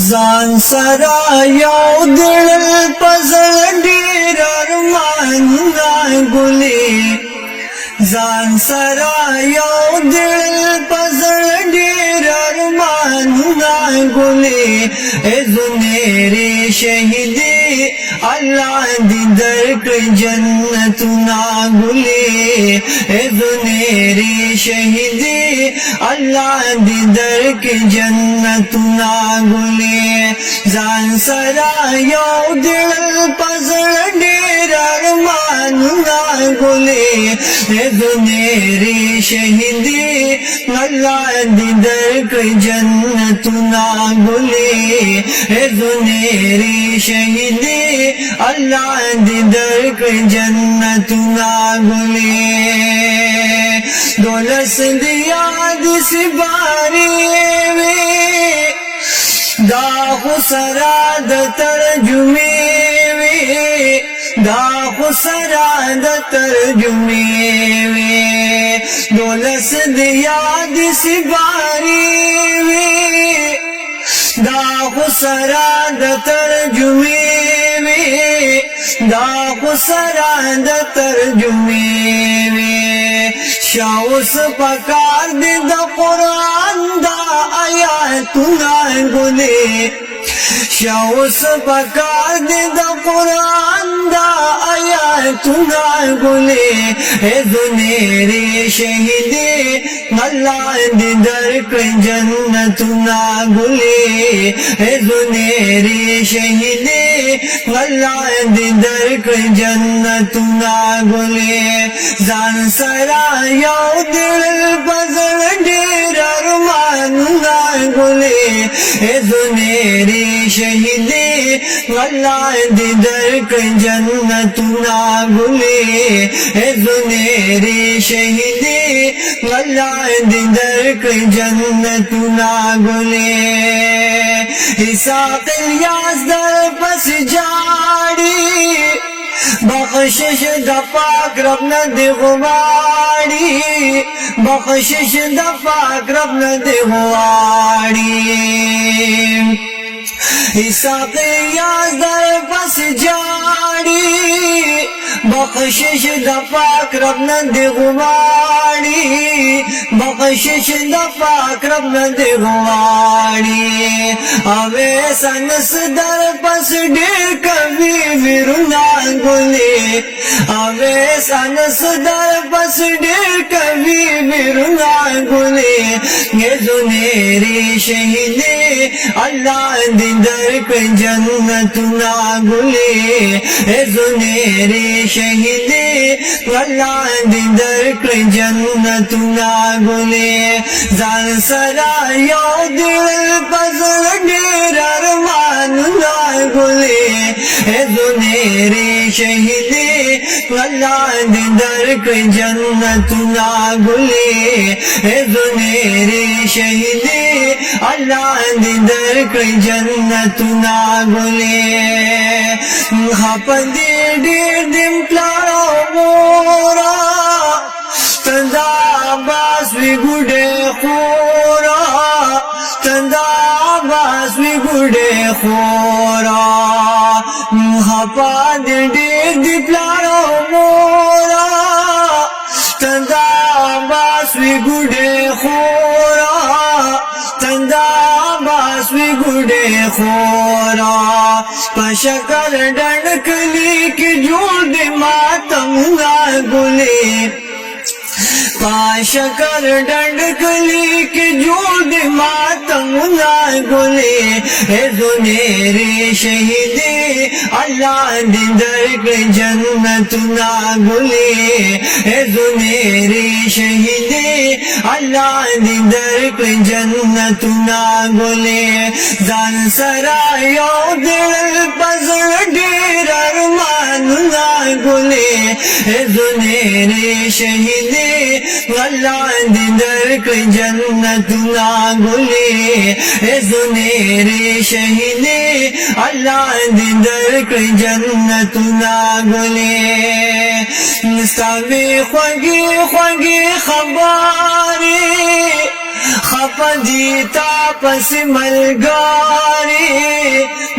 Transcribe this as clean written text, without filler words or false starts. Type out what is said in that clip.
ځان سره یو دل پزړ ډیر ارمانونه ګلې ځان سره یو دل پزړ ډیر ارمانونه ګلې زنيري شهيدي الله دې درکړي جنتونه ګلې زنيري شهيدي الله دې درکړي جنتونه ګلې ځان سره یو دل پزړ ډیر ارمانونه ګلې زنيري شهيدي الله دې درکړي جنتونه ګلې زنيري شهيدي الله دې درکړي جنتونه ګلې دولس دی یاد سباري وي دا خسرا د ترجمه وي دا خسرا د ترجمه وي دولس دی یاد سباري وي دا خسرا د ترجمه وي دا خسرا د ترجمه وي شاوس پکار دې د قران دا آیاتونه ګلې شاوس پکار دې د قران دا آیاتونه ګلې زنيري شهيدي الله دې درکړي جنتونه ګلې زنيري شهيدي الله دې درکړي جنتونه ګلې ځان سره یو دل پزړ ډیر ارمانونه ګلې زنيري شهيدي الله دې درکړي جنتونه ګلې زنيري شهيدي الله دې درکړي جنتونه ګلې حساب الیاس در پس جاړي بخشش د پاک رب نه دی غواړي بخشش د پاک رب نه دی غواړي حساب یاز در پس جاړي بخشش د پاک رب نه دی غواړي بخشش د پاک رب نه دی غواړي اوه سنس در پس ډېر کوي ورنا ګلې اوه سنس در پس ډېر کوي ورنا ګلې زنيري شهيدي الله دې درکړي جنتونه ګلې زنيري شهيدي الله دې درکړي جنتونه ګلې ځان سره یو دل پزړ ډېر ارمانونه ګلې زنيري شهيدي الله دې درکړي جنتونه ګلې زنيري شهيدي الله دې درکړي جنتونه ګلې خپدې ډېر دم پلارو مورا تندا باس وی ګډه خورا تندا باس وی ګډه خورا خپدې ډېر دم پلارو مورا تندا باس وی ګډه خورا تندا باس وی ګډه خورا پشکر ډنډ کلی کې جوړ دې ماتم نا ګلې پاشکر ډنډ کلی کې جوړ دې ماتم نا ګلې زنيري شهيدي الله دې درکړي جنتونه ګلې زنيري شهيدي الله دې درکړي جنتونه ګلې ځان سره یو دل پزړ ډېر ارمانونه ګلې زنيري شهيدي الله دې درکړي جنتونه ګلې زنيري شهيدي الله دې درکړي جنتونه ګلې ستاسو خوږی خوږی خبرې خپدی تا پس ملګری